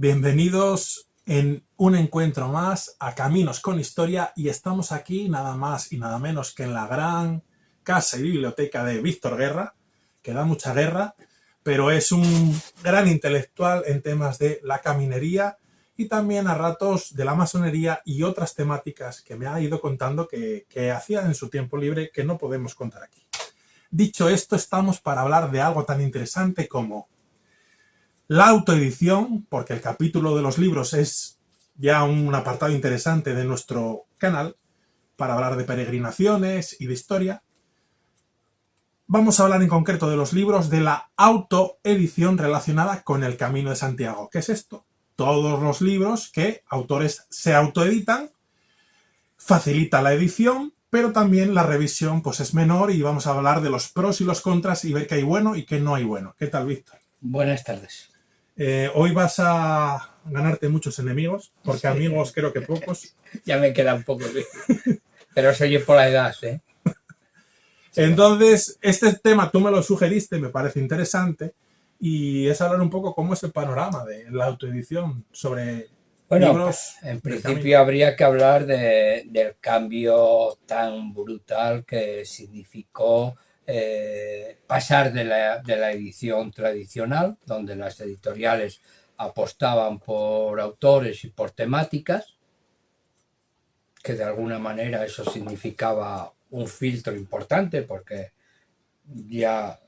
Bienvenidos en un encuentro más a Caminos con Historia y estamos aquí nada más y nada menos que en la gran casa y biblioteca de Víctor Guerra, que da mucha guerra, pero es un gran intelectual en temas de la caminería y también a ratos de la masonería y otras temáticas que me ha ido contando que hacía en su tiempo libre que no podemos contar aquí. Dicho esto, estamos para hablar de algo tan interesante como la autoedición, porque el capítulo de los libros es ya un apartado interesante de nuestro canal, para hablar de peregrinaciones y de historia. Vamos a hablar en concreto de los libros de la autoedición relacionada con el Camino de Santiago. ¿Qué es esto? Todos los libros que autores se autoeditan, facilita la edición, pero también la revisión pues es menor y vamos a hablar de los pros y los contras y ver qué hay bueno y qué no hay bueno. ¿Qué tal, Víctor? Buenas tardes. Hoy vas a ganarte muchos enemigos, porque amigos creo que pocos. Ya me queda un poco, pero soy por la edad, ¿eh? Entonces, este tema tú me lo sugeriste, me parece interesante, y es hablar un poco cómo es el panorama de la autoedición sobre libros. En principio habría que hablar del cambio tan brutal que significó pasar de la edición tradicional, donde las editoriales apostaban por autores y por temáticas, que de alguna manera eso significaba un filtro importante, porque ya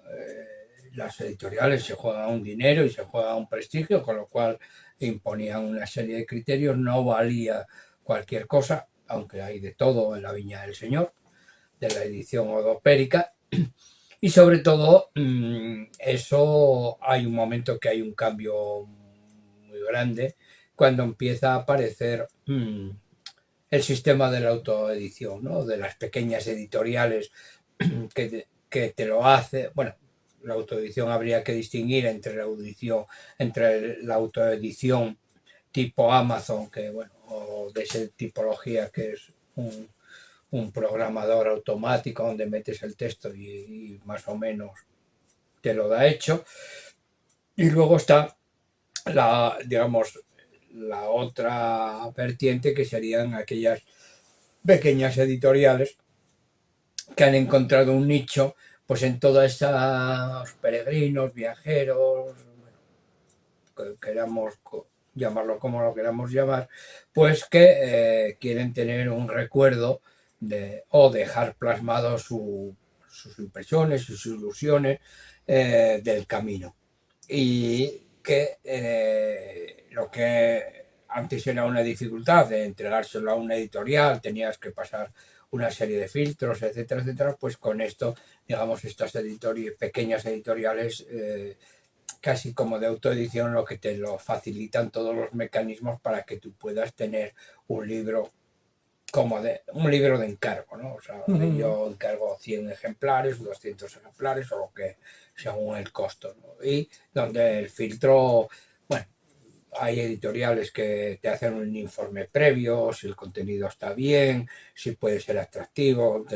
las editoriales se juegan un dinero y se juegan un prestigio, con lo cual imponían una serie de criterios, no valía cualquier cosa, aunque hay de todo en la Viña del Señor, de la edición odopérica, y sobre todo eso hay un momento que hay un cambio muy grande cuando empieza a aparecer el sistema de la autoedición, ¿no? De las pequeñas editoriales que te lo hace. Bueno, la autoedición habría que distinguir entre la autoedición tipo Amazon, que bueno, o de esa tipología que es un programador automático donde metes el texto y más o menos te lo da hecho. Y luego está la otra vertiente, que serían aquellas pequeñas editoriales que han encontrado un nicho pues en todos esos peregrinos, viajeros, queramos llamarlo como lo queramos llamar, pues que quieren tener un recuerdo o dejar plasmados sus impresiones, sus ilusiones del camino. Y que lo que antes era una dificultad de entregárselo a una editorial, tenías que pasar una serie de filtros, etcétera, etcétera, pues con esto, digamos, estas pequeñas editoriales casi como de autoedición, lo que te lo facilitan todos los mecanismos para que tú puedas tener un libro como un libro de encargo, ¿no? O sea, yo encargo 100 ejemplares, 200 ejemplares o lo que según el costo, ¿no? Y donde el filtro, bueno, hay editoriales que te hacen un informe previo, si el contenido está bien, si puede ser atractivo,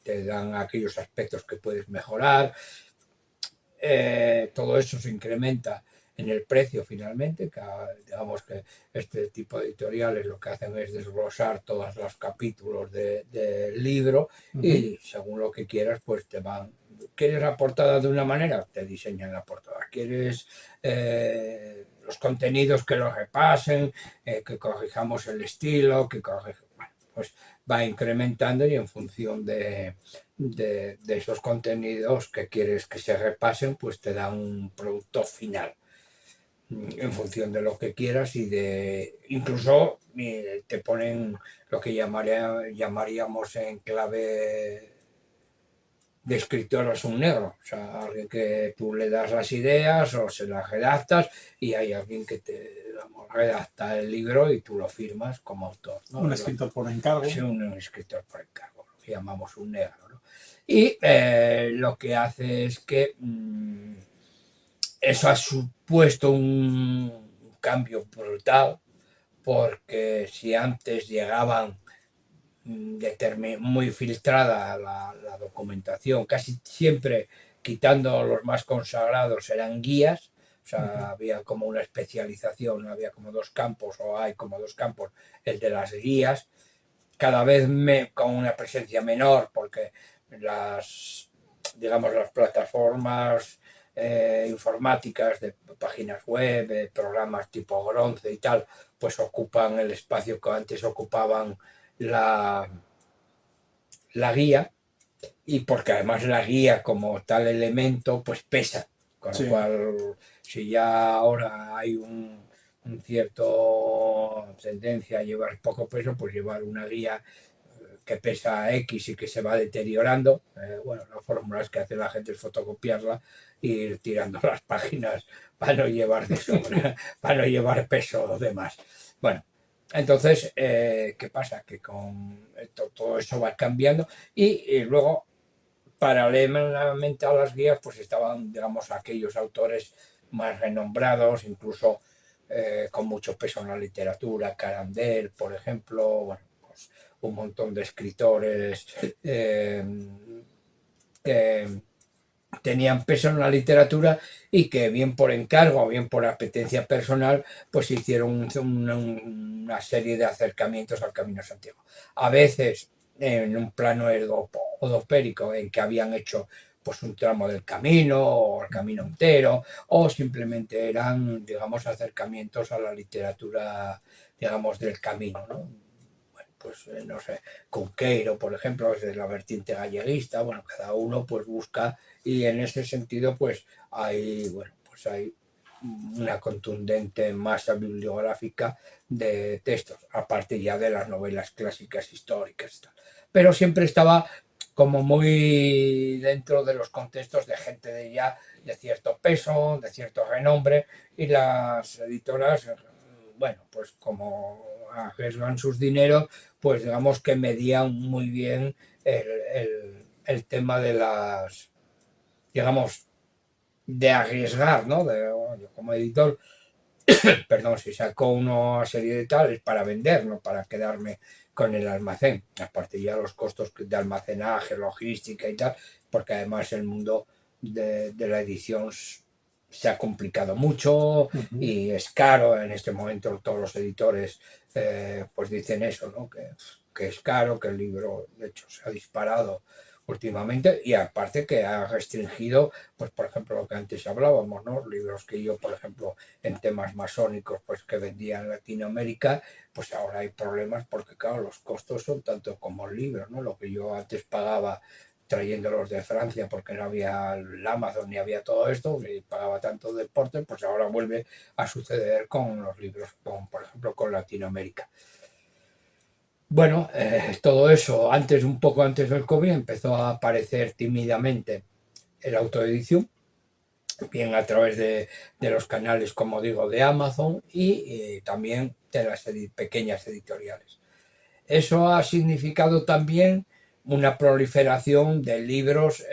te dan aquellos aspectos que puedes mejorar. Todo eso se incrementa en el precio finalmente, que digamos que este tipo de editoriales lo que hacen es desglosar todos los capítulos del libro y según lo que quieras, pues te van. ¿Quieres la portada de una manera? Te diseñan la portada. ¿Quieres los contenidos que los repasen, que corrijamos el estilo, bueno, pues va incrementando y en función de esos contenidos que quieres que se repasen, pues te da un producto final en función de lo que quieras y incluso te ponen lo que llamaríamos en clave de escritor es un negro, o sea, alguien que tú le das las ideas o se las redactas y hay alguien que te redacta el libro y tú lo firmas como autor, ¿no? Un escritor por encargo. Sí, un escritor por encargo, lo que llamamos un negro, ¿no? Y lo que hace es que eso ha supuesto un cambio brutal, porque si antes llegaban muy filtrada la documentación, casi siempre quitando los más consagrados eran guías, O sea, había como una especialización, había como dos campos, o hay como dos campos, el de las guías, cada vez con una presencia menor, porque digamos, las plataformas informáticas de páginas web, de programas tipo Bronce y tal, pues ocupan el espacio que antes ocupaban la guía, y porque además la guía como tal elemento pues pesa, con lo Sí, cual si ya ahora hay un cierto tendencia a llevar poco peso, pues llevar una guía que pesa X y que se va deteriorando, bueno, la fórmula es que hace la gente es fotocopiarla e ir tirando las páginas para no llevar de sobra, para no llevar peso de más. Bueno, entonces, ¿qué pasa? Que con esto, todo eso va cambiando y luego, paralelamente a las guías, pues estaban, digamos, aquellos autores más renombrados, incluso con mucho peso en la literatura, Carandel, por ejemplo, bueno, pues un montón de escritores que tenían peso en la literatura y que bien por encargo o bien por apetencia personal, pues hicieron una serie de acercamientos al Camino de Santiago. A veces en un plano odopérico, en que habían hecho pues un tramo del camino o el camino entero, o simplemente eran, digamos, acercamientos a la literatura, digamos, del camino, ¿no? Bueno, pues no sé, Cunqueiro, por ejemplo, es de la vertiente galleguista, bueno, cada uno pues busca, y en ese sentido pues bueno, pues hay una contundente masa bibliográfica de textos, aparte ya de las novelas clásicas históricas y tal. Pero siempre estaba como muy dentro de los contextos de gente de cierto peso, de cierto renombre, y las editoras, bueno, pues como arriesgan sus dineros, pues digamos que medían muy bien el tema de las, digamos, de arriesgar, ¿no? Como editor, perdón, si saco una serie de tales para vender, no para quedarme con el almacén, aparte ya los costos de almacenaje, logística y tal, porque además el mundo de la edición se ha complicado mucho y es caro. En este momento todos los editores pues dicen eso, ¿no? Que es caro, que el libro de hecho se ha disparado últimamente, y aparte que ha restringido, pues por ejemplo lo que antes hablábamos, ¿no? Libros que yo, por ejemplo, en temas masónicos, pues que vendía en Latinoamérica, pues ahora hay problemas porque claro, los costos son tanto como el libro, ¿no? Lo que yo antes pagaba trayéndolos de Francia porque no había el Amazon ni había todo esto, y pagaba tanto de porte, pues ahora vuelve a suceder con los libros, por ejemplo, con Latinoamérica. Bueno, todo eso, un poco antes del COVID, empezó a aparecer tímidamente en la autoedición, bien a través de los canales, como digo, de Amazon y también de las pequeñas editoriales. Eso ha significado también una proliferación de libros,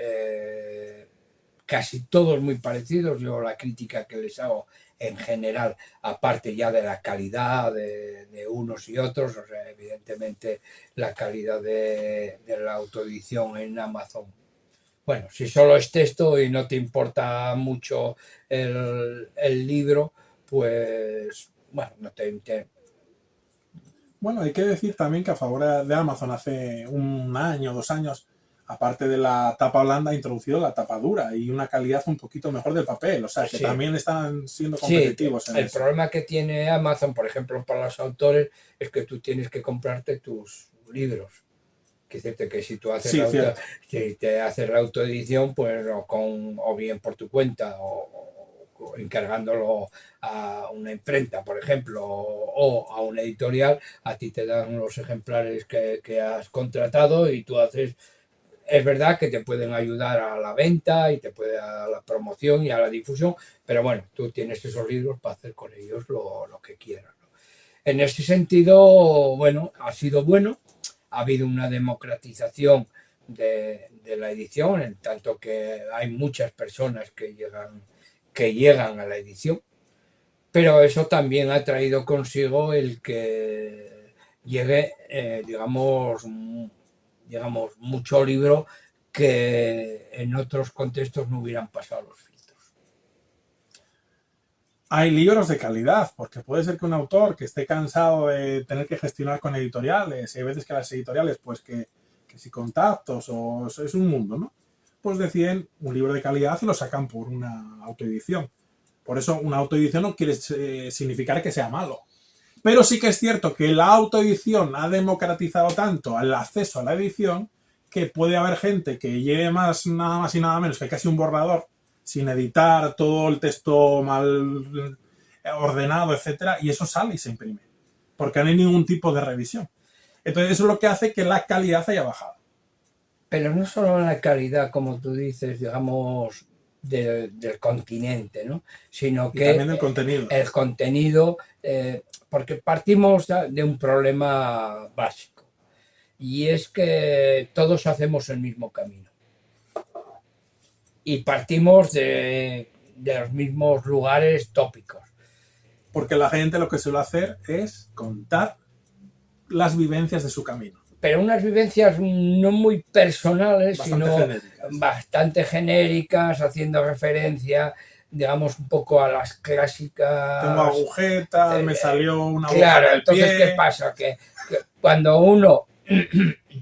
casi todos muy parecidos. Yo la crítica que les hago en general, aparte ya de la calidad de unos y otros, o sea, evidentemente la calidad de la autoedición en Amazon. Bueno, si solo es texto y no te importa mucho el libro, pues bueno, no te. bueno, hay que decir también que a favor de Amazon hace un año, 2 años, aparte de la tapa blanda, ha introducido la tapa dura y una calidad un poquito mejor del papel. O sea, que Sí. también están siendo Sí, competitivos en el eso. problema que tiene Amazon, por ejemplo, para los autores, es que tú tienes que comprarte tus libros. Que decirte que si tú haces Sí, cierto. si te haces la autoedición, pues o bien por tu cuenta o encargándolo a una imprenta, por ejemplo, o a una editorial, a ti te dan los ejemplares que has contratado y tú haces. Es verdad que te pueden ayudar a la venta y te puede a la promoción y a la difusión, pero bueno, tú tienes esos libros para hacer con ellos lo que quieras, ¿no? En ese sentido, bueno, ha sido bueno. Ha habido una democratización de la edición, en tanto que hay muchas personas que llegan a la edición, pero eso también ha traído consigo el que llegue, digamos, mucho libro que en otros contextos no hubieran pasado los filtros. hay libros de calidad, porque puede ser que un autor que esté cansado de tener que gestionar con editoriales, y hay veces que las editoriales, pues que si contactos o es un mundo, ¿no? Pues deciden un libro de calidad y lo sacan por una autoedición. Por eso una autoedición no quiere significar que sea malo. Pero sí que es cierto que la autoedición ha democratizado tanto el acceso a la edición que puede haber gente que lleve nada más y nada menos que casi un borrador sin editar, todo el texto mal ordenado, etcétera, y eso sale y se imprime, porque no hay ningún tipo de revisión. Entonces eso es lo que hace que la calidad haya bajado. Pero no solo la calidad, como tú dices, digamos, del continente, ¿no? Sino Y que también del contenido. el contenido, porque partimos de un problema básico, y es que todos hacemos el mismo camino. Y partimos de los mismos lugares tópicos. Porque la gente lo que suele hacer es contar las vivencias de su camino. Pero unas vivencias no muy personales, Bastante sino genéricas. bastante genéricas, haciendo referencia, digamos, un poco a las clásicas. Tengo agujetas, me salió una aguja Claro, en el entonces, pie. ¿qué pasa? Que cuando uno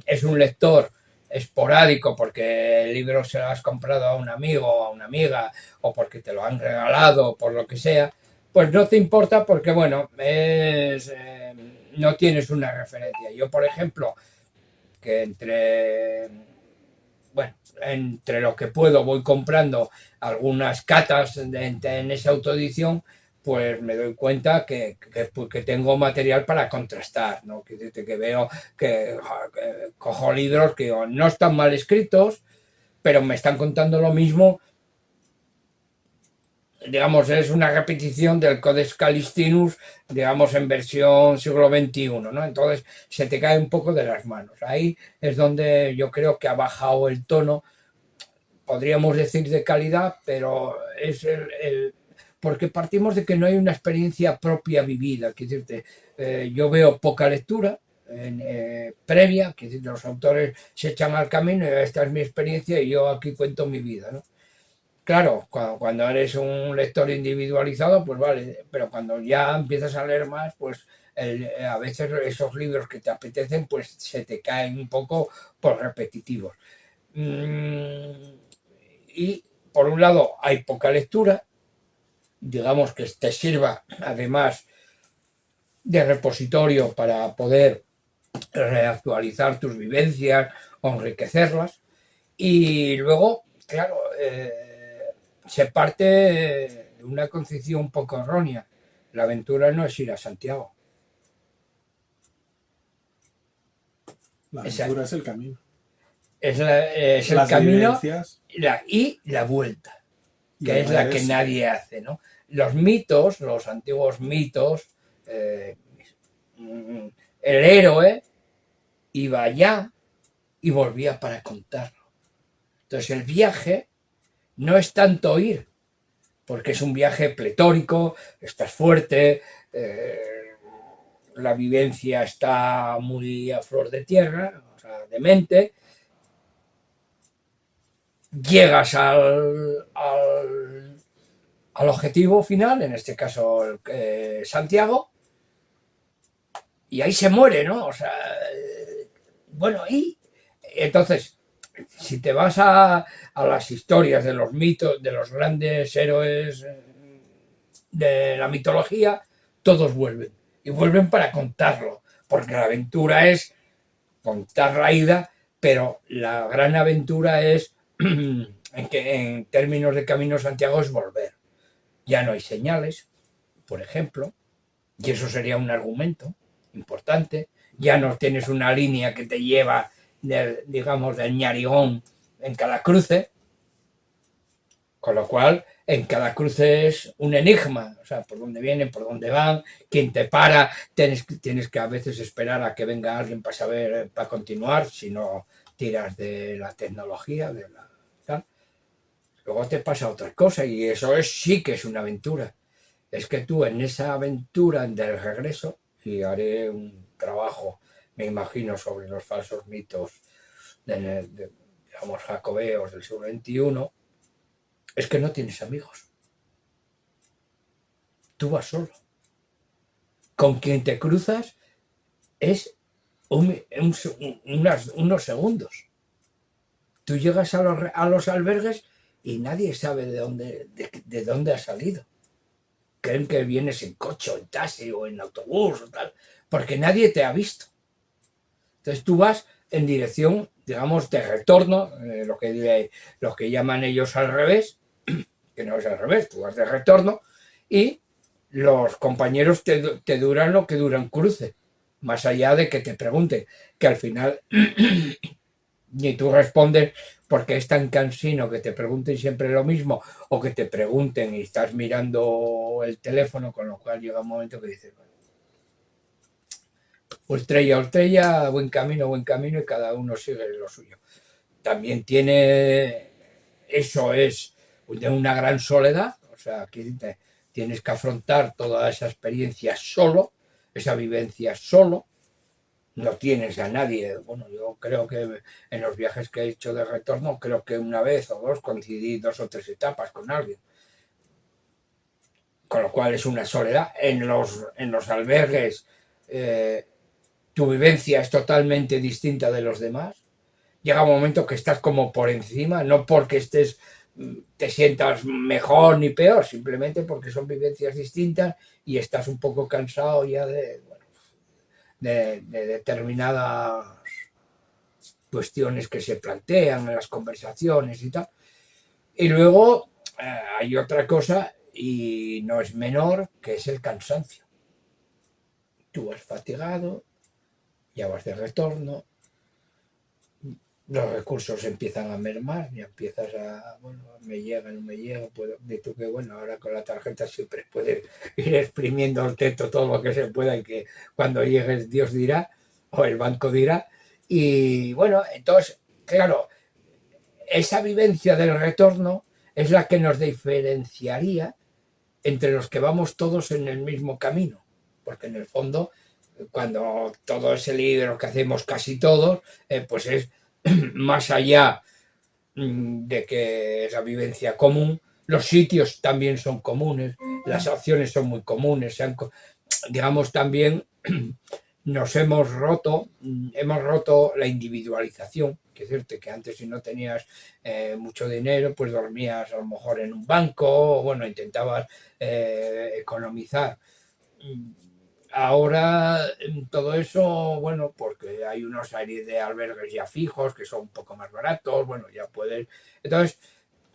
es un lector esporádico porque el libro se lo has comprado a un amigo o a una amiga o porque te lo han regalado o por lo que sea, pues no te importa porque, bueno, no tienes una referencia. Yo, por ejemplo, que entre lo que puedo voy comprando algunas catas en esa autoedición, pues me doy cuenta que tengo material para contrastar, ¿no? Que veo que cojo libros que no están mal escritos, pero me están contando lo mismo. Digamos, es una repetición del Codex Calistinus, digamos, en versión siglo XXI, ¿no? Entonces se te cae un poco de las manos. Ahí es donde yo creo que ha bajado el tono, podríamos decir de calidad, pero es porque partimos de que no hay una experiencia propia vivida. Quiero decirte, yo veo poca lectura previa, que los autores se echan al camino y esta es mi experiencia y yo aquí cuento mi vida, ¿no? Claro, cuando eres un lector individualizado, pues vale, pero cuando ya empiezas a leer más, pues a veces esos libros que te apetecen, pues se te caen un poco por repetitivos. Y por un lado hay poca lectura, digamos que te sirva además de repositorio para poder reactualizar tus vivencias o enriquecerlas. Y luego, claro, se parte de una concepción un poco errónea. La aventura no es ir a Santiago. La aventura es el camino. Es el camino y la vuelta, que es la que nadie hace, ¿no? Los mitos, los antiguos mitos, el héroe iba allá y volvía para contarlo. Entonces el viaje no es tanto ir, porque es un viaje pletórico, estás fuerte, la vivencia está muy a flor de tierra, o sea, de mente, llegas al objetivo final, en este caso Santiago, y ahí se muere, ¿no? O sea, bueno, y entonces, si te vas a las historias de los mitos, de los grandes héroes de la mitología, todos vuelven. Y vuelven para contarlo, porque la aventura es contar la ida, pero la gran aventura es, en términos de Camino Santiago, es volver. Ya no hay señales, por ejemplo, y eso sería un argumento importante. Ya no tienes una línea que te lleva, digamos, del Ñarigón en cada cruce, con lo cual en cada cruce es un enigma, o sea, por dónde vienen, por dónde van, quién te para, tienes que a veces esperar a que venga alguien para saber, para continuar, si no tiras de la tecnología, tal. Luego te pasa otra cosa y eso sí que es una aventura. Es que tú en esa aventura del regreso, y haré un trabajo, me imagino, sobre los falsos mitos digamos, jacobeos del siglo XXI, es que no tienes amigos. tú vas solo. Con quien te cruzas es unos segundos. Tú llegas a los albergues y nadie sabe de dónde has salido. Creen que vienes en coche o en taxi o en autobús o tal, porque nadie te ha visto. Entonces tú vas en dirección, digamos, de retorno, lo que llaman ellos al revés, que no es al revés, tú vas de retorno y los compañeros te duran lo que dura un cruce, más allá de que te pregunten, que al final ni tú respondes porque es tan cansino que te pregunten siempre lo mismo o que te pregunten y estás mirando el teléfono, con lo cual llega un momento que dices, bueno, estrella, buen camino y cada uno sigue lo suyo. También eso es de una gran soledad, o sea, aquí tienes que afrontar toda esa experiencia solo, esa vivencia solo, no tienes a nadie. Bueno, yo creo que en los viajes que he hecho de retorno, creo que una vez o dos coincidí 2 o 3 etapas con alguien. Con lo cual es una soledad. En los albergues tu vivencia es totalmente distinta de los demás. Llega un momento que estás como por encima, no porque te sientas mejor ni peor, simplemente porque son vivencias distintas y estás un poco cansado ya de determinadas cuestiones que se plantean en las conversaciones y tal. Y luego hay otra cosa, y no es menor, que es el cansancio. Tú vas fatigado, ya vas de retorno, los recursos empiezan a mermar, ya empiezas bueno, me llega, no me llega, de tú que bueno, ahora con la tarjeta siempre puedes ir exprimiendo el teto todo lo que se pueda y que cuando llegues Dios dirá, o el banco dirá, y bueno, entonces, claro, esa vivencia del retorno es la que nos diferenciaría entre los que vamos todos en el mismo camino, porque en el fondo, cuando todo ese libro que hacemos casi todos, pues es más allá de que esa vivencia común, los sitios también son comunes, las acciones son muy comunes, digamos también hemos roto la individualización, que es cierto que antes si no tenías mucho dinero, pues dormías a lo mejor en un banco, o bueno, intentabas economizar. Ahora todo eso, bueno, porque hay una serie de albergues ya fijos que son un poco más baratos, bueno, ya puedes. Entonces,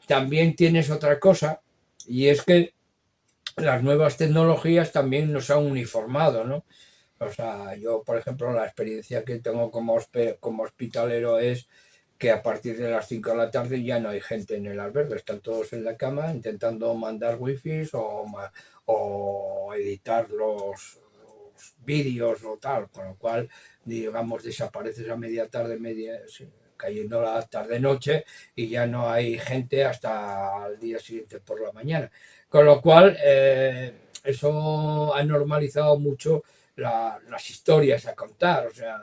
también tienes otra cosa, y es que las nuevas tecnologías también nos han uniformado, ¿no? O sea, yo, por ejemplo, la experiencia que tengo como hospitalero es que a partir de las 5 de la tarde ya no hay gente en el albergue, están todos en la cama intentando mandar wifi o editar los vídeos o tal, con lo cual, digamos, desapareces a media tarde, cayendo la tarde-noche y ya no hay gente hasta el día siguiente por la mañana. Con lo cual, eso ha normalizado mucho las historias a contar, o sea,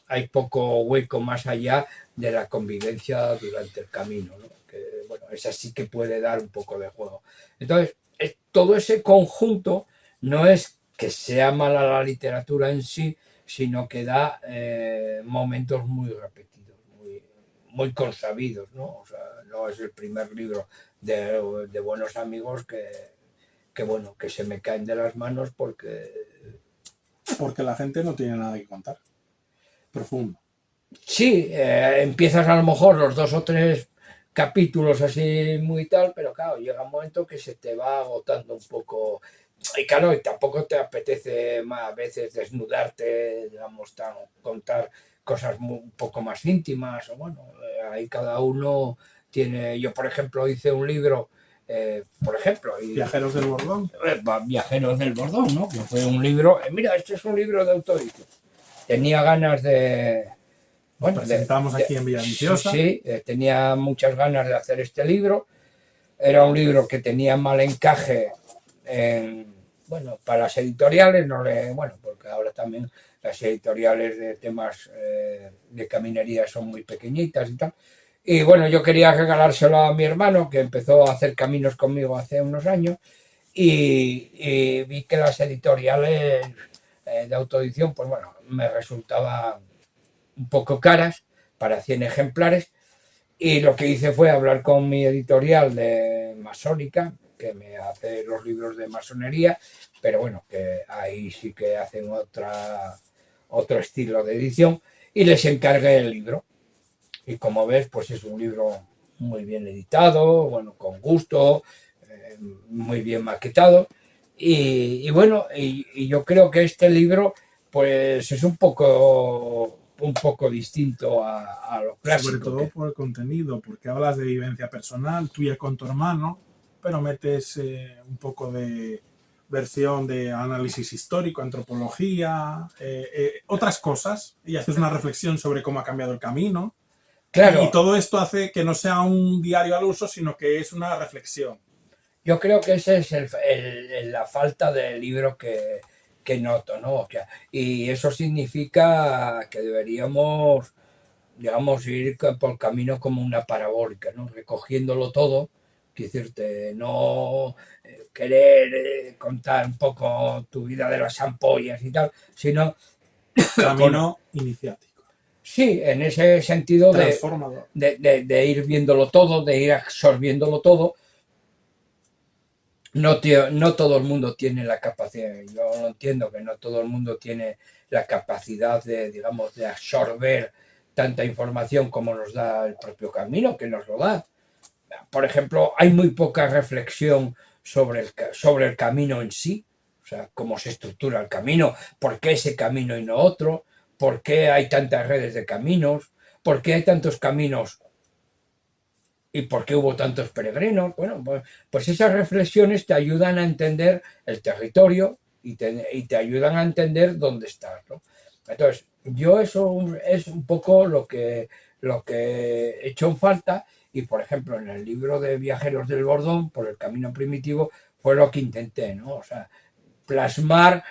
hay poco hueco más allá de la convivencia durante el camino, ¿no? Que, bueno, esa sí que puede dar un poco de juego. Entonces, todo ese conjunto no es que sea mala la literatura en sí, sino que da momentos muy repetidos, muy consabidos, ¿no? O sea, no es el primer libro de buenos amigos que se me caen de las manos porque la gente no tiene nada que contar. Profundo. Sí, empiezas a lo mejor los 2 o 3 capítulos así muy tal, pero claro, llega un momento que se te va agotando un poco. Y claro, y tampoco te apetece a veces desnudarte, digamos, contar cosas un poco más íntimas, o bueno, ahí cada uno tiene. Yo, por ejemplo, hice un libro, Viajeros del Bordón. Viajeros del Bordón, ¿no? Que fue un libro, mira, este es un libro de autorito. Tenía ganas de. Bueno, presentamos aquí en Villaviciosa. Sí, tenía muchas ganas de hacer este libro. Era un libro que tenía mal encaje para las editoriales, porque ahora también las editoriales de temas de caminería son muy pequeñitas y tal. Y bueno, yo quería regalárselo a mi hermano, que empezó a hacer caminos conmigo hace unos años, y vi que las editoriales de autoedición, pues bueno, me resultaban un poco caras para 100 ejemplares, y lo que hice fue hablar con mi editorial de masónica, que me hace los libros de masonería, pero bueno, que ahí sí que hacen otro estilo de edición, y les encargué el libro. Y como ves, pues es un libro muy bien editado, bueno, con gusto, muy bien maquetado. Y bueno, y yo creo que este libro pues es un poco distinto a lo Sobre clásico. todo por el contenido, porque hablas de vivencia personal tuya con tu hermano, pero metes un poco de versión de análisis histórico, antropología, otras cosas, y haces una reflexión sobre cómo ha cambiado el camino. Claro, Y todo esto hace que no sea un diario al uso, sino que es una reflexión. yo creo que esa es la falta de libro que noto, ¿no? O sea, y eso significa que deberíamos, digamos, ir por el camino como una parabólica, ¿no? Recogiéndolo todo, que decirte, no querer contar un poco tu vida de las ampollas y tal, sino con, Camino iniciático, sí, en ese sentido transformador. de ir viéndolo todo, de ir absorbiéndolo todo. No, tío, no todo el mundo tiene la capacidad, yo lo entiendo que no todo el mundo tiene la capacidad de, digamos, de absorber tanta información como nos da el propio camino, que nos lo da. Por ejemplo, hay muy poca reflexión sobre el camino en sí, o sea, cómo se estructura el camino, por qué ese camino y no otro, por qué hay tantas redes de caminos, por qué hay tantos caminos y por qué hubo tantos peregrinos. Bueno, pues esas reflexiones te ayudan a entender el territorio y te ayudan a entender dónde estás, ¿no? Entonces, yo eso es un poco lo que he hecho en falta, y por ejemplo en el libro de Viajeros del Bordón, por el camino primitivo, fue lo que intenté, ¿no? O sea, plasmar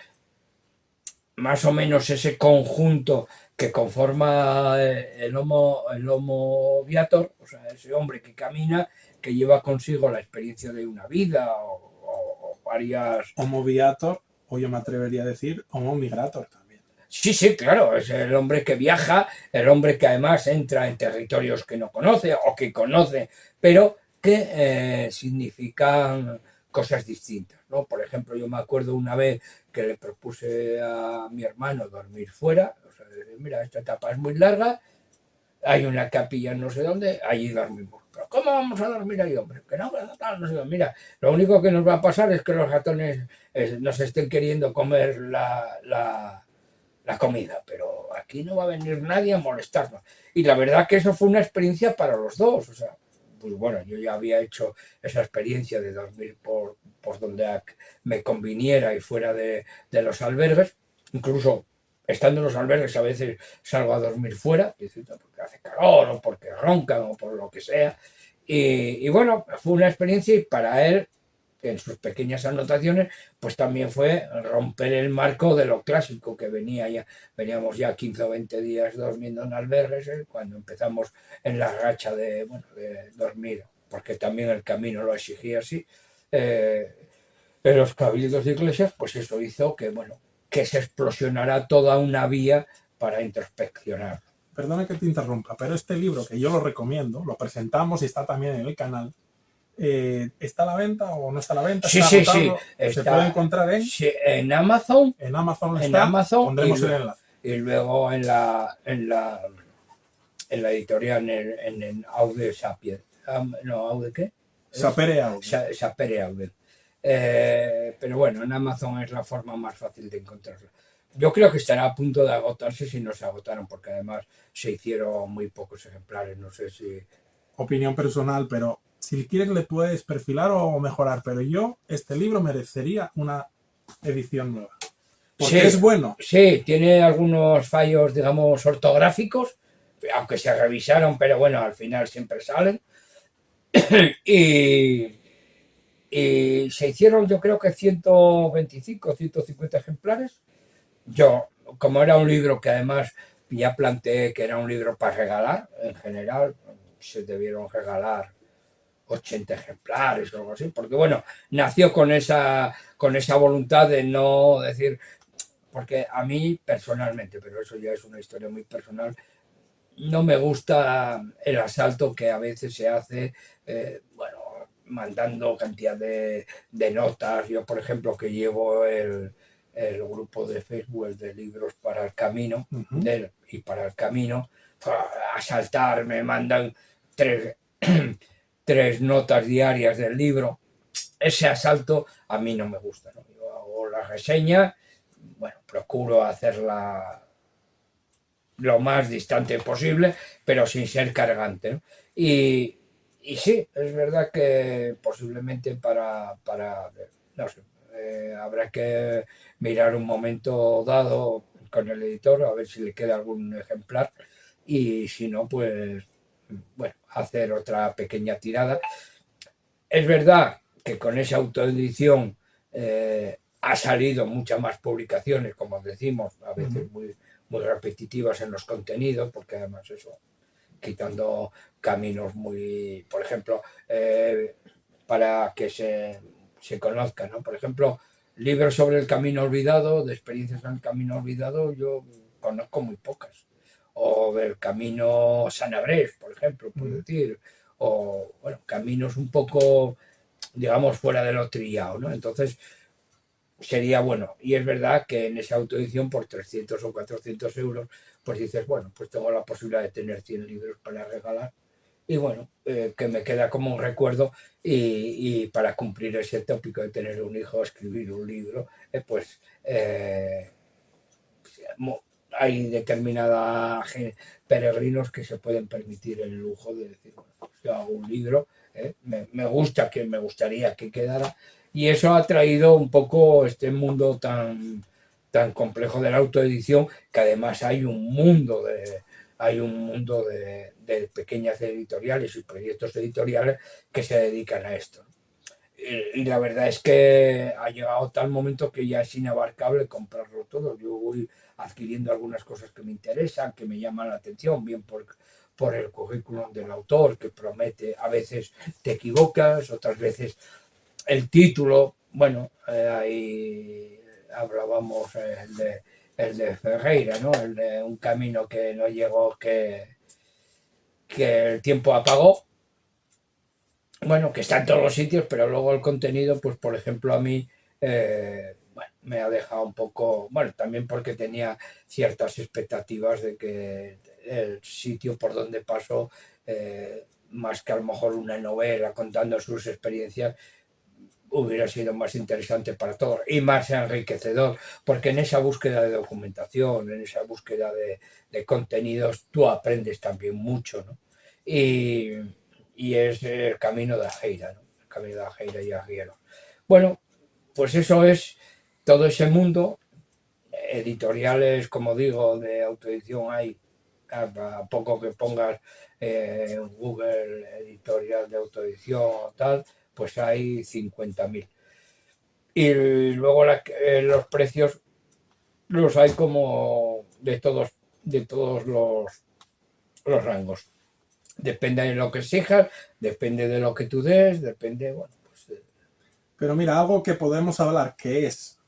más o menos ese conjunto que conforma el Homo Viator, o sea, ese hombre que camina, que lleva consigo la experiencia de una vida o varias. Homo viator, o yo me atrevería a decir Homo migrator también. Sí, sí, claro, es el hombre que viaja, el hombre que además entra en territorios que no conoce o que conoce, pero que significan cosas distintas, ¿no? Por ejemplo, yo me acuerdo una vez que le propuse a mi hermano dormir fuera, o sea, decir, mira, esta etapa es muy larga, hay una capilla no sé dónde, allí dormimos. Pero ¿cómo vamos a dormir ahí, hombre? Que no, no sé, mira, lo único que nos va a pasar es que los ratones nos estén queriendo comer la comida, pero aquí no va a venir nadie a molestarnos. Y la verdad que eso fue una experiencia para los dos, o sea, pues bueno, yo ya había hecho esa experiencia de dormir por donde me conviniera y fuera de los albergues, incluso estando en los albergues a veces salgo a dormir fuera, porque hace calor o porque roncan o por lo que sea, y bueno, fue una experiencia, y para él, en sus pequeñas anotaciones, pues también fue romper el marco de lo clásico que veníamos ya 15 o 20 días durmiendo en albergues, cuando empezamos en la racha bueno, de dormir, porque también el camino lo exigía así, en los cabildos de iglesias, pues eso hizo que, bueno, que se explosionara toda una vía para introspeccionar. Perdona que te interrumpa, pero este libro que yo lo recomiendo, lo presentamos y está también en el canal. ¿Está a la venta o no está a la venta? Sí, ¿Está sí, agotado? sí. ¿Se puede encontrar sí, en Amazon? En Amazon En está, Amazon pondremos el enlace. Y luego en la editorial, en Aude Sapien. No, ¿Aude qué? Sapere Audio. Sapere Aude. Pero bueno, en Amazon es la forma más fácil de encontrarla. Yo creo que estará a punto de agotarse si no se agotaron, porque además se hicieron muy pocos ejemplares. No sé si. Opinión personal, pero si quieres le puedes perfilar o mejorar, pero yo, este libro merecería una edición nueva. Porque Sí, es bueno. sí, tiene algunos fallos, digamos, ortográficos, aunque se revisaron, pero bueno, al final siempre salen. y, y se hicieron, yo creo que 125, 150 ejemplares. Yo, como era un libro que además ya planteé que era un libro para regalar, en general, se debieron regalar 80 ejemplares o algo así, porque bueno, nació con esa voluntad de no decir, porque a mí personalmente, pero eso ya es una historia muy personal, no me gusta el asalto que a veces se hace, bueno, mandando cantidad de notas. Yo, por ejemplo, que llevo el grupo de Facebook de libros para el camino, y para el camino, asaltar, me mandan tres, tres notas diarias del libro. Ese asalto a mí no me gusta, ¿no? Yo hago la reseña, bueno, procuro hacerla lo más distante posible, pero sin ser cargante, ¿no? Y sí, es verdad que posiblemente no sé, habrá que mirar un momento dado con el editor a ver si le queda algún ejemplar y si no, pues bueno, hacer otra pequeña tirada. Es verdad que con esa autoedición ha salido muchas más publicaciones, como decimos, a veces muy repetitivas en los contenidos, porque además eso, quitando caminos muy, por ejemplo, para que se conozcan, ¿no? Por ejemplo, libros sobre el camino olvidado, de experiencias en el camino olvidado, yo conozco muy pocas. O del camino Sanabrés, por ejemplo, por decir, o bueno, caminos un poco, digamos, fuera de lo trillado, ¿no? Entonces, sería bueno. Y es verdad que en esa autoedición por 300 o 400 euros, pues dices, bueno, pues tengo la posibilidad de tener 100 libros para regalar. Y bueno, que me queda como un recuerdo y para cumplir ese tópico de tener un hijo, escribir un libro, pues hay determinada peregrinos que se pueden permitir el lujo de decir, bueno, pues yo hago un libro, me gusta, que me gustaría que quedara, y eso ha traído un poco este mundo tan complejo de la autoedición, que además hay un mundo de pequeñas editoriales y proyectos editoriales que se dedican a esto. Y la verdad es que ha llegado tal momento que ya es inabarcable comprarlo todo. Yo voy adquiriendo algunas cosas que me interesan, que me llaman la atención, bien por el currículum del autor, que promete, a veces te equivocas, otras veces el título, bueno, ahí hablábamos el de Ferreira, ¿no? El de un camino que no llegó, que el tiempo apagó. Bueno, que está en todos los sitios, pero luego el contenido, pues por ejemplo a mí, bueno, me ha dejado un poco, bueno, también porque tenía ciertas expectativas de que el sitio por donde paso, más que a lo mejor una novela contando sus experiencias, hubiera sido más interesante para todos y más enriquecedor, porque en esa búsqueda de documentación, en esa búsqueda de contenidos, tú aprendes también mucho, ¿no? Y es el camino de Ajeira, ¿no? El camino de Ajeira y Arriero. Bueno, pues eso es todo ese mundo. Editoriales, como digo, de autoedición hay, a poco que pongas Google editorial de autoedición o tal, pues hay 50.000. Y luego los precios los hay como de todos los rangos. Depende de lo que exijas, depende de lo que tú des, depende, bueno, pues... Pero mira, algo que podemos hablar que es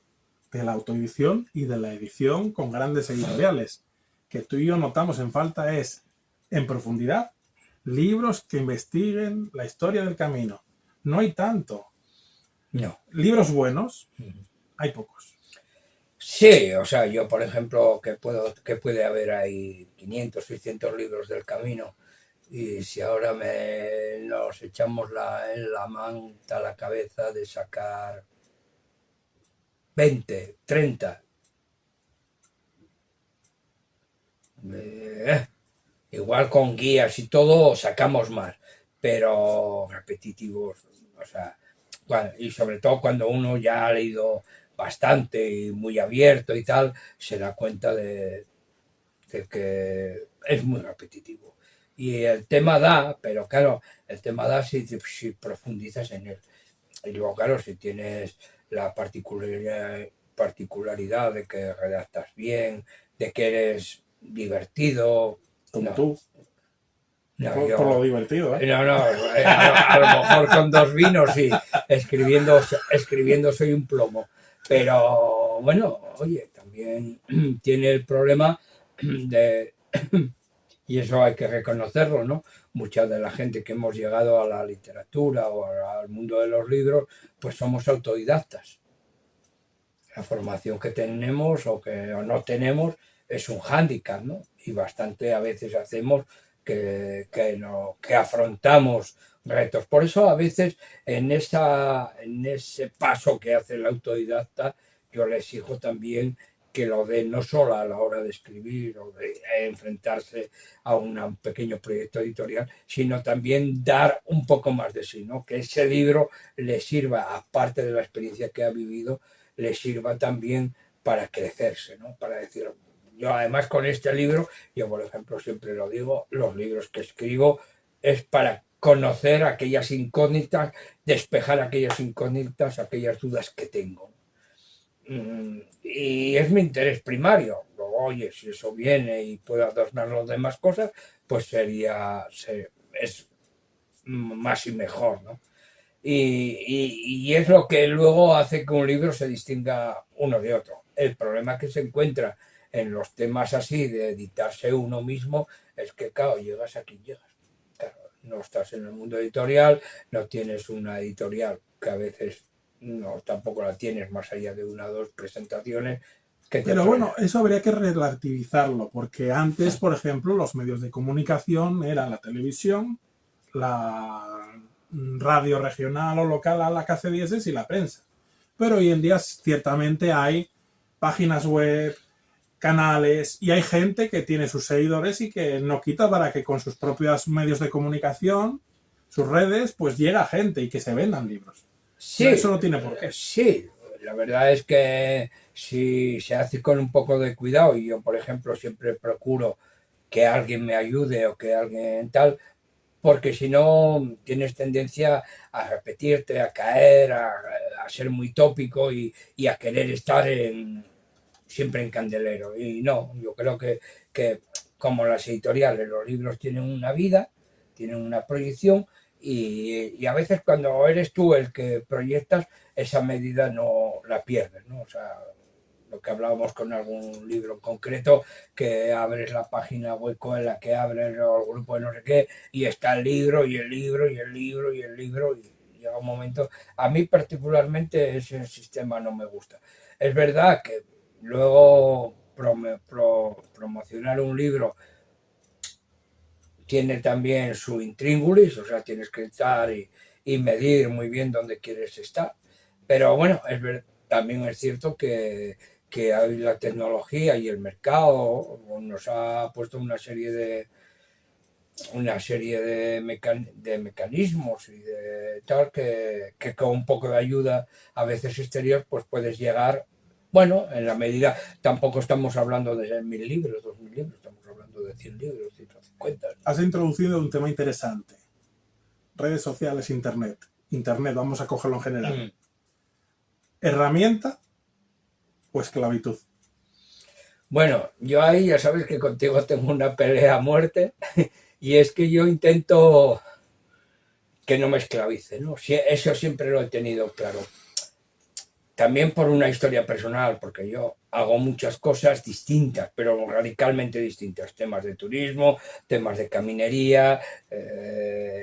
de la autoedición y de la edición con grandes editoriales, que tú y yo notamos en falta es, en profundidad, libros que investiguen la historia del camino. No hay tanto. No. Libros buenos, hay pocos. Sí, o sea, yo por ejemplo, que puede haber ahí 500, 600 libros del camino, y si ahora nos echamos en la manta a la cabeza de sacar 20, 30, igual con guías y todo sacamos más, pero repetitivos, o sea, bueno, y sobre todo cuando uno ya ha leído bastante y muy abierto y tal, se da cuenta de que es muy repetitivo. Y el tema da, pero claro, el tema da si profundizas en él. Y luego, claro, si tienes la particularidad de que redactas bien, de que eres divertido, Como no, tú. No, por lo divertido, ¿eh? no, a lo mejor con 2 vinos y escribiendo soy un plomo. Pero bueno, oye, también tiene el problema de, y eso hay que reconocerlo, ¿no? Mucha de la gente que hemos llegado a la literatura o al mundo de los libros, pues somos autodidactas. La formación que tenemos o que no tenemos es un hándicap, ¿no? Y bastante a veces hacemos que afrontamos retos. Por eso a veces en ese paso que hace el autodidacta, yo le exijo también que lo dé no solo a la hora de escribir o de enfrentarse a un pequeño proyecto editorial, sino también dar un poco más de sí, ¿no? Que ese libro le sirva, aparte de la experiencia que ha vivido, le sirva también para crecerse, ¿no? Para decir, yo además con este libro, yo por ejemplo siempre lo digo, los libros que escribo es para conocer aquellas incógnitas, despejar aquellas incógnitas, aquellas dudas que tengo. Y es mi interés primario. Luego, oye, si eso viene y puedo adornar las demás cosas, pues es más y mejor, ¿no? Y es lo que luego hace que un libro se distinga uno de otro. El problema que se encuentra en los temas así de editarse uno mismo es que, claro, llegas a quien llegas. Claro, no estás en el mundo editorial, no tienes una editorial que a veces no tampoco la tienes más allá de 1 o 2 presentaciones. Pero bueno, eso habría que relativizarlo, porque antes, por ejemplo, los medios de comunicación eran la televisión, la radio regional o local a la que accedieses y la prensa. Pero hoy en día ciertamente hay páginas web, canales y hay gente que tiene sus seguidores y que no quita para que con sus propios medios de comunicación, sus redes, pues llega gente y que se vendan libros. Sí, eso no tiene por qué. Sí, la verdad es que si se hace con un poco de cuidado, y yo por ejemplo siempre procuro que alguien me ayude o que alguien tal, porque si no tienes tendencia a repetirte, a caer, a ser muy tópico y a querer estar siempre en candelero. Y no, yo creo que como las editoriales, los libros tienen una vida, tienen una proyección y a veces cuando eres tú el que proyectas, esa medida no la pierdes, ¿no? O sea, lo que hablábamos con algún libro en concreto, que abres la página web en la que abres el grupo de no sé qué, y está el libro, y el libro, y el libro, y el libro, y llega un momento... A mí particularmente ese sistema no me gusta. Es verdad que luego promocionar un libro tiene también su intríngulis, o sea, tienes que estar y medir muy bien dónde quieres estar. Pero bueno, también es cierto que hay la tecnología y el mercado nos ha puesto una serie de mecanismos y de tal que con un poco de ayuda a veces exterior pues puedes llegar, bueno, en la medida, tampoco estamos hablando de 1.000 libros, 2.000 libros, estamos hablando de 100 libros, 150. Has introducido un tema interesante. Redes sociales, internet. Internet, vamos a cogerlo en general. ¿Herramienta o esclavitud? Bueno, yo ahí ya sabes que contigo tengo una pelea a muerte y es que yo intento que no me esclavice, ¿no? Eso siempre lo he tenido claro. También por una historia personal, porque yo hago muchas cosas distintas, pero radicalmente distintas. Temas de turismo, temas de caminería,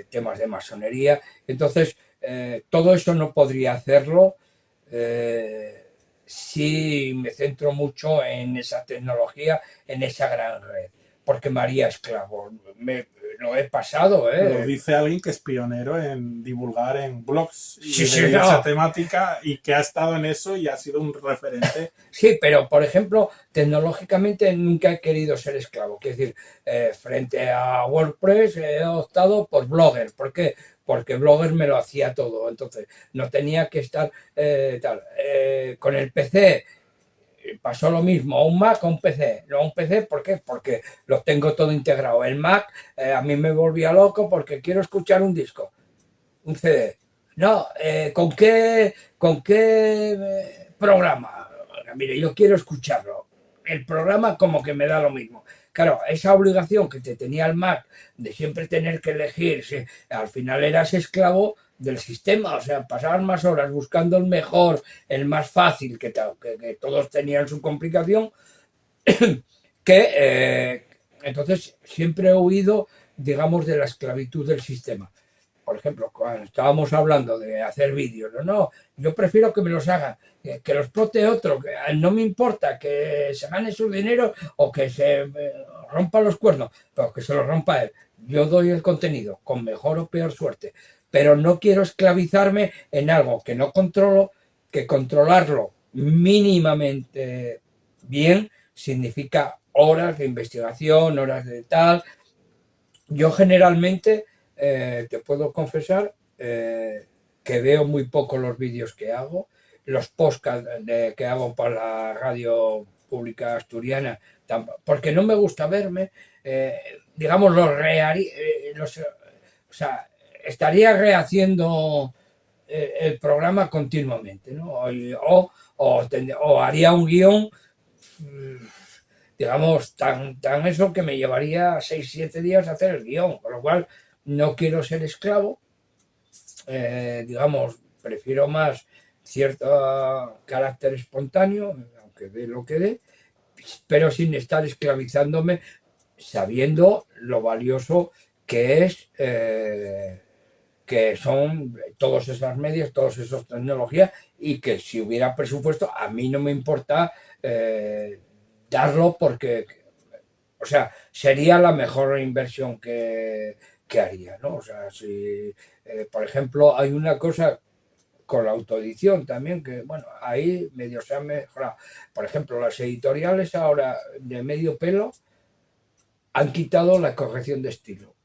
temas de masonería. Entonces, todo eso no podría hacerlo si me centro mucho en esa tecnología, en esa gran red, porque me haría esclavo. Lo he pasado, ¿eh? Lo dice alguien que es pionero en divulgar en blogs y Sí, de esa no. temática y que ha estado en eso y ha sido un referente. Sí, pero por ejemplo, tecnológicamente nunca he querido ser esclavo. Quiero decir, frente a WordPress he optado por Blogger. ¿Por qué? Porque Blogger me lo hacía todo. Entonces, no tenía que estar tal. Con el PC pasó lo mismo, a un Mac o un PC. No a un PC, ¿por qué? Porque lo tengo todo integrado. El Mac a mí me volvía loco porque quiero escuchar un disco, un CD. No, ¿con qué programa? Mire, yo quiero escucharlo. el programa como que me da lo mismo. Claro, esa obligación que te tenía el Mac de siempre tener que elegir, al final eras esclavo del sistema, o sea, pasabas más horas buscando el mejor, el más fácil, que todos tenían su complicación, entonces siempre he huido, digamos, de la esclavitud del sistema. Por ejemplo, cuando estábamos hablando de hacer vídeos, no, yo prefiero que me los haga, que los explote otro, que no me importa que se gane su dinero o que se rompa los cuernos, pero que se los rompa él. Yo doy el contenido, con mejor o peor suerte, pero no quiero esclavizarme en algo que no controlo, que controlarlo mínimamente bien significa horas de investigación, horas de tal. Yo generalmente te puedo confesar que veo muy poco los vídeos que hago, los podcasts que hago para la radio pública asturiana, porque no me gusta verme, digamos, o sea, estaría rehaciendo el programa continuamente, ¿no? O haría un guión, digamos, tan eso que me llevaría 6-7 días hacer el guión, con lo cual no quiero ser esclavo, digamos, prefiero más cierto carácter espontáneo, aunque dé lo que dé, pero sin estar esclavizándome, sabiendo lo valioso que es, que son todos esos medios, todas esas tecnologías, y que si hubiera presupuesto, a mí no me importa darlo porque, o sea, sería la mejor inversión que haría, ¿no? O sea, si, por ejemplo, hay una cosa con la autoedición también, que bueno, ahí medio se ha mejorado. Por ejemplo, las editoriales ahora de medio pelo han quitado la corrección de estilo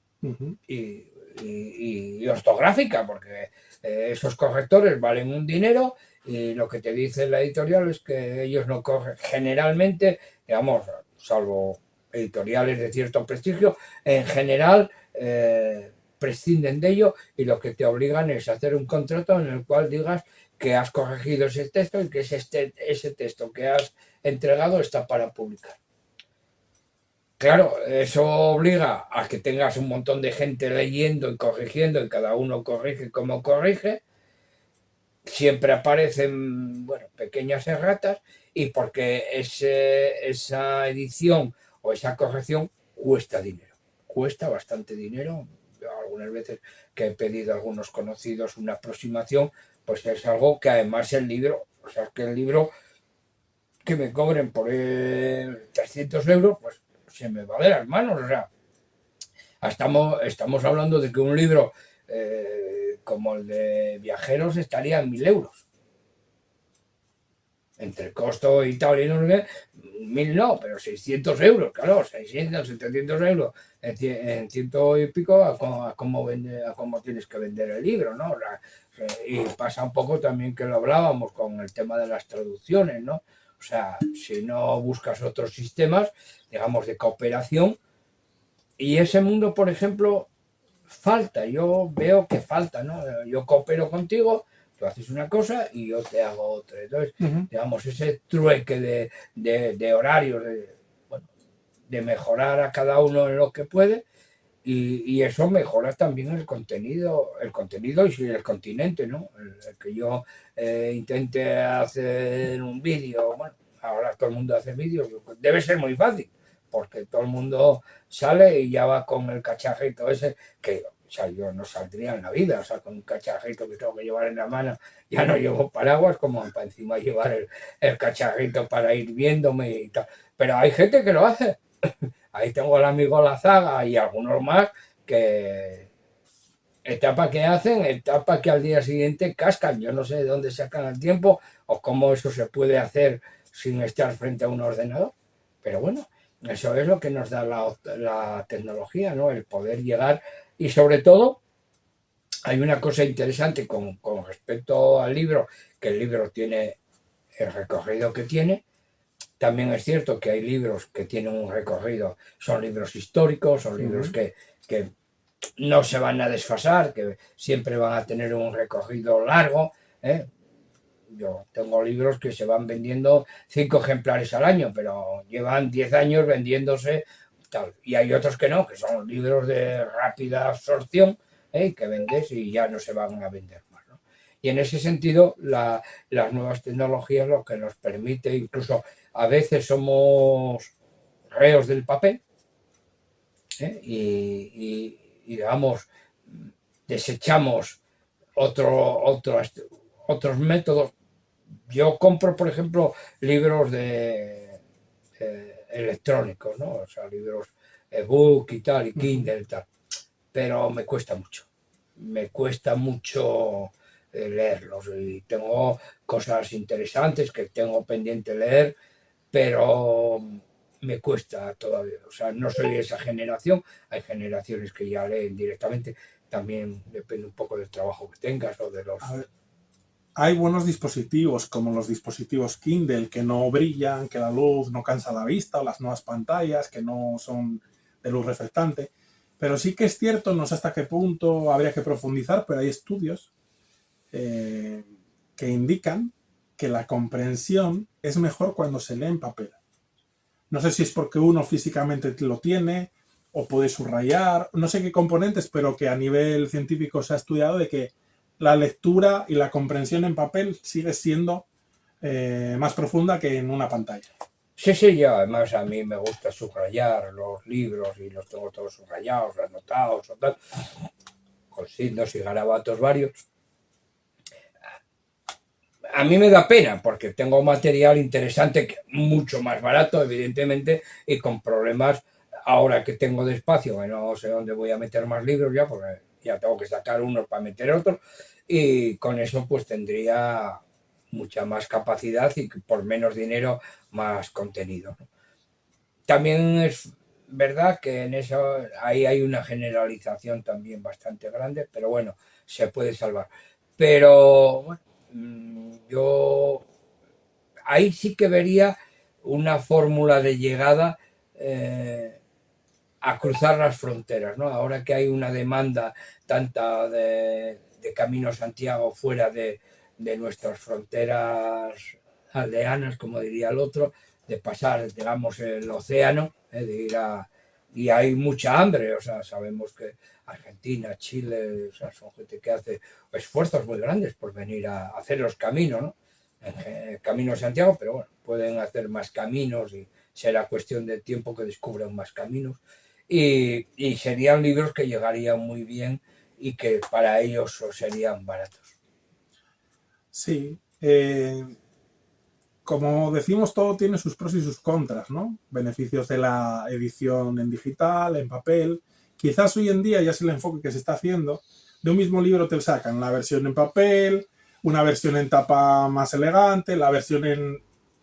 y ortográfica, porque esos correctores valen un dinero y lo que te dice la editorial es que ellos no corren generalmente, digamos, salvo editoriales de cierto prestigio, en general prescinden de ello y lo que te obligan es hacer un contrato en el cual digas que has corregido ese texto y que ese texto que has entregado está para publicar. Claro, eso obliga a que tengas un montón de gente leyendo y corrigiendo y cada uno corrige como corrige. Siempre aparecen, bueno, pequeñas erratas y porque esa edición o esa corrección cuesta dinero, cuesta bastante dinero. Yo algunas veces que he pedido a algunos conocidos una aproximación, pues es algo que además el libro, o sea, que el libro que me cobren por 300 euros, pues se me va de las manos, o sea, estamos hablando de que un libro como el de Viajeros estaría en 1.000 euros. Entre costo y tal, y no sé qué, 1.000 no, pero 600 euros, claro, 600, 700 euros en ciento y pico a cómo tienes que vender el libro, ¿no? O sea, y pasa un poco también que lo hablábamos con el tema de las traducciones, ¿no? O sea, si no buscas otros sistemas, digamos, de cooperación, y ese mundo, por ejemplo, falta, yo veo que falta, ¿no? Yo coopero contigo, tú haces una cosa y yo te hago otra. Entonces, digamos, ese trueque de horarios, de mejorar a cada uno en lo que puede, y eso mejora también el contenido y el continente, ¿no? El que yo intente hacer un vídeo, bueno, ahora todo el mundo hace vídeos, debe ser muy fácil, porque todo el mundo sale y ya va con el cacharrito ese, que, o sea, yo no saldría en la vida, o sea, con un cacharrito que tengo que llevar en la mano, ya no llevo paraguas, como para encima llevar el cacharrito para ir viéndome y tal. Pero hay gente que lo hace. Ahí tengo al amigo Lazaga y algunos más que etapa que hacen, etapa que al día siguiente cascan. Yo no sé de dónde sacan el tiempo o cómo eso se puede hacer sin estar frente a un ordenador. Pero bueno, eso es lo que nos da la tecnología, ¿no? El poder llegar. Y sobre todo, hay una cosa interesante con respecto al libro, que el libro tiene el recorrido que tiene. También es cierto que hay libros que tienen un recorrido, son libros históricos, son libros que no se van a desfasar, que siempre van a tener un recorrido largo, ¿eh? Yo tengo libros que se van vendiendo 5 ejemplares al año, pero llevan 10 años vendiéndose tal. Y hay otros que no, que son libros de rápida absorción, que vendes y ya no se van a vender más, ¿no? Y en ese sentido, las nuevas tecnologías lo que nos permite, incluso a veces somos reos del papel, digamos, desechamos otros métodos. Yo compro, por ejemplo, libros electrónicos, ¿no? O sea, libros ebook y tal, y Kindle y tal, pero me cuesta mucho leerlos, y tengo cosas interesantes que tengo pendiente leer, pero me cuesta todavía. O sea, no soy de esa generación, hay generaciones que ya leen directamente, también depende un poco del trabajo que tengas o de los... A ver, hay buenos dispositivos como los dispositivos Kindle que no brillan, que la luz no cansa la vista, o las nuevas pantallas que no son de luz reflectante, pero sí que es cierto, no sé hasta qué punto habría que profundizar, pero hay estudios que indican que la comprensión es mejor cuando se lee en papel. No sé si es porque uno físicamente lo tiene o puede subrayar, no sé qué componentes, pero que a nivel científico se ha estudiado de que la lectura y la comprensión en papel sigue siendo más profunda que en una pantalla. Sí, ya, además a mí me gusta subrayar los libros y los tengo todos subrayados, anotados o tal, con signos y garabatos varios. A mí me da pena porque tengo material interesante, mucho más barato, evidentemente, y con problemas ahora que tengo de espacio, que no sé dónde voy a meter más libros ya, porque ya tengo que sacar unos para meter otros, y con eso pues tendría mucha más capacidad y por menos dinero más contenido. También es verdad que en eso ahí hay una generalización también bastante grande, pero bueno, se puede salvar. Pero bueno, yo ahí sí que vería una fórmula de llegada a cruzar las fronteras, ¿no? Ahora que hay una demanda tanta de Camino Santiago fuera de nuestras fronteras aldeanas, como diría el otro, de pasar, digamos, el océano, de ir a... Y hay mucha hambre, o sea, sabemos que Argentina, Chile, o sea, son gente que hace esfuerzos muy grandes por venir a hacer los caminos, ¿no? El Camino de Santiago, pero bueno, pueden hacer más caminos y será cuestión de tiempo que descubran más caminos. Y serían libros que llegarían muy bien y que para ellos serían baratos. Sí, como decimos, todo tiene sus pros y sus contras, ¿no? Beneficios de la edición en digital, en papel. Quizás hoy en día ya es el enfoque que se está haciendo. De un mismo libro te sacan la versión en papel, una versión en tapa más elegante, la versión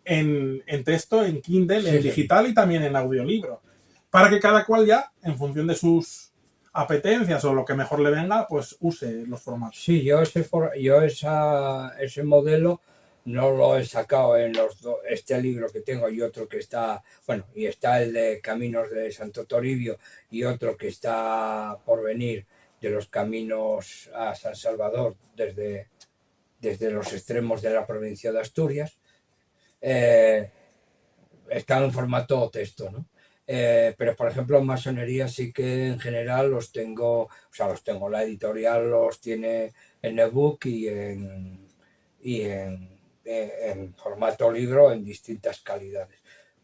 en texto, en Kindle, Sí, en sí. digital y también en audiolibro. Para que cada cual ya, en función de sus apetencias o lo que mejor le venga, pues use los formatos. Sí, yo ese modelo no lo he sacado en este libro que tengo y otro que está, bueno, y está el de Caminos de Santo Toribio y otro que está por venir de los caminos a San Salvador desde los extremos de la provincia de Asturias. Están en formato texto, ¿no? Pero por ejemplo en masonería sí que en general los tengo, la editorial los tiene en ebook en formato libro en distintas calidades,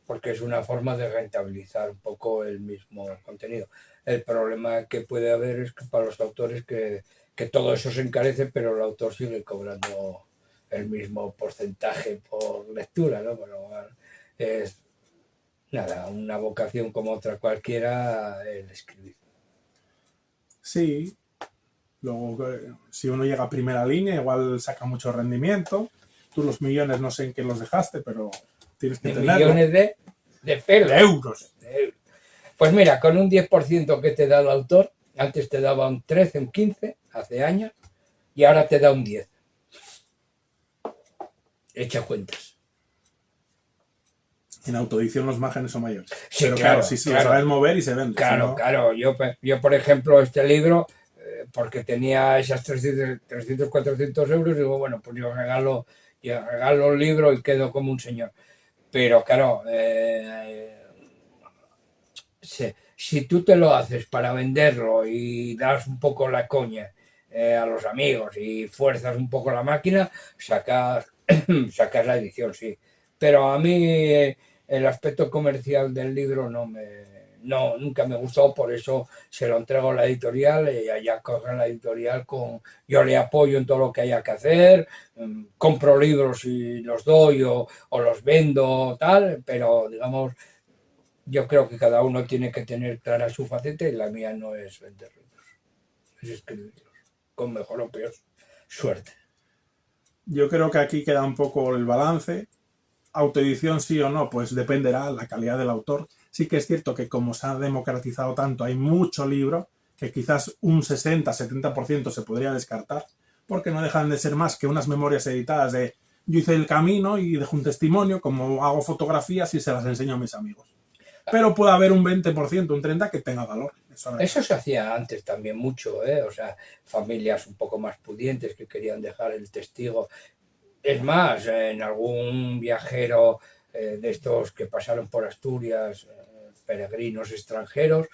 porque es una forma de rentabilizar un poco el mismo contenido. El problema que puede haber es que para los autores que todo eso se encarece, pero el autor sigue cobrando el mismo porcentaje por lectura, ¿no? Bueno, es nada, una vocación como otra cualquiera, el escribir. Sí, luego si uno llega a primera línea, igual saca mucho rendimiento. Tú los millones no sé en qué los dejaste, pero tienes que De tenerlo. millones de pesos. De euros. Pues mira, con un 10% que te da el autor, antes te daba un 13, un 15, hace años, y ahora te da un 10. Echa cuentas. En autoedición los márgenes son mayores. Sí, pero claro, si se lo sabes mover y se vende. Claro, si no... claro. Yo, por ejemplo, este libro, porque tenía esas 300, 400 euros, digo, bueno, pues yo regalo Yo regalo el libro y quedo como un señor. Pero claro, si tú te lo haces para venderlo y das un poco la coña a los amigos y fuerzas un poco la máquina, sacas, sacas la edición, sí. Pero a mí el aspecto comercial del libro nunca me gustó, por eso se lo entrego a la editorial y allá cogen la editorial yo le apoyo en todo lo que haya que hacer, compro libros y los doy o los vendo, tal, pero digamos, yo creo que cada uno tiene que tener clara su faceta y la mía no es vender libros, es escribirlos, con mejor o peor suerte. Yo creo que aquí queda un poco el balance. Autoedición sí o no, pues dependerá la calidad del autor. Sí que es cierto que como se ha democratizado tanto, hay mucho libro que quizás un 60-70% se podría descartar, porque no dejan de ser más que unas memorias editadas de yo hice el camino y dejo un testimonio, como hago fotografías y se las enseño a mis amigos. Pero puede haber un 20%, un 30% que tenga valor. Eso se hacía antes también mucho, ¿eh? O sea, familias un poco más pudientes que querían dejar el testigo. Es más, en algún viajero de estos que pasaron por Asturias, peregrinos extranjeros,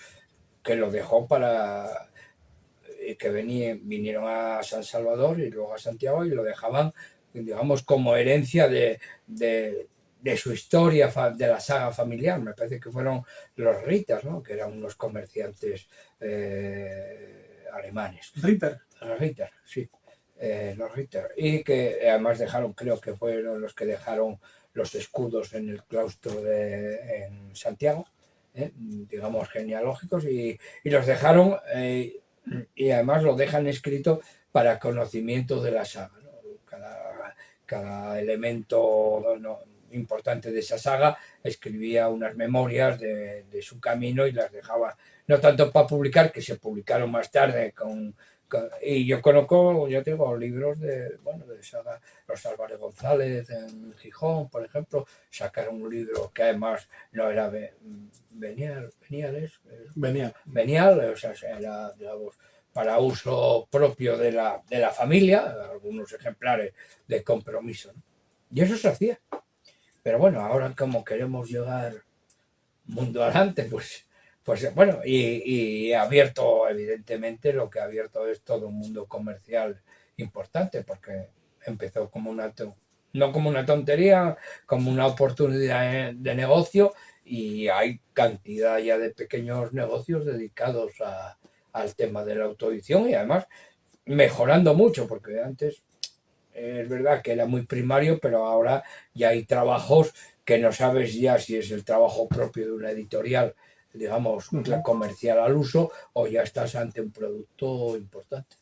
que lo dejó para que vinieron a San Salvador y luego a Santiago y lo dejaban, digamos, como herencia de su historia, de la saga familiar. Me parece que fueron los Ritter, ¿no? Que eran unos comerciantes alemanes. Ritter. Los Ritter, sí. Los Ritter. Y que además dejaron, creo que fueron los que dejaron los escudos en el claustro en Santiago, digamos, genealógicos, y los dejaron, y además lo dejan escrito para conocimiento de la saga, ¿no? Cada elemento importante de esa saga escribía unas memorias de su camino y las dejaba, no tanto para publicar, que se publicaron más tarde y yo conozco, yo tengo libros de saga. Los Álvarez González en Gijón, por ejemplo, sacaron un libro que además no era Venial, o sea, era, digamos, para uso propio de la familia, algunos ejemplares de compromiso, ¿no? Y eso se hacía. Pero bueno, ahora como queremos llegar mundo adelante, pues bueno, y abierto, evidentemente, lo que ha abierto es todo un mundo comercial importante, porque empezó como no como una tontería, como una oportunidad de negocio, y hay cantidad ya de pequeños negocios dedicados al tema de la autoedición y además mejorando mucho, porque antes es verdad que era muy primario, pero ahora ya hay trabajos que no sabes ya si es el trabajo propio de una editorial, digamos, comercial al uso, o ya estás ante un producto importante.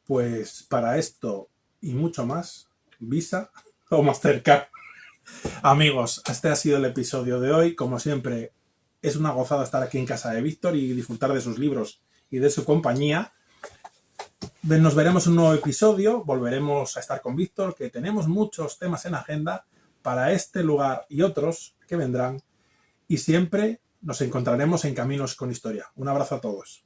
Pues para esto y mucho más, Visa o Mastercard. Amigos, este ha sido el episodio de hoy. Como siempre, es una gozada estar aquí en casa de Víctor y disfrutar de sus libros y de su compañía. Nos veremos en un nuevo episodio, volveremos a estar con Víctor, que tenemos muchos temas en agenda para este lugar y otros que vendrán. Y siempre nos encontraremos en Caminos con Historia. Un abrazo a todos.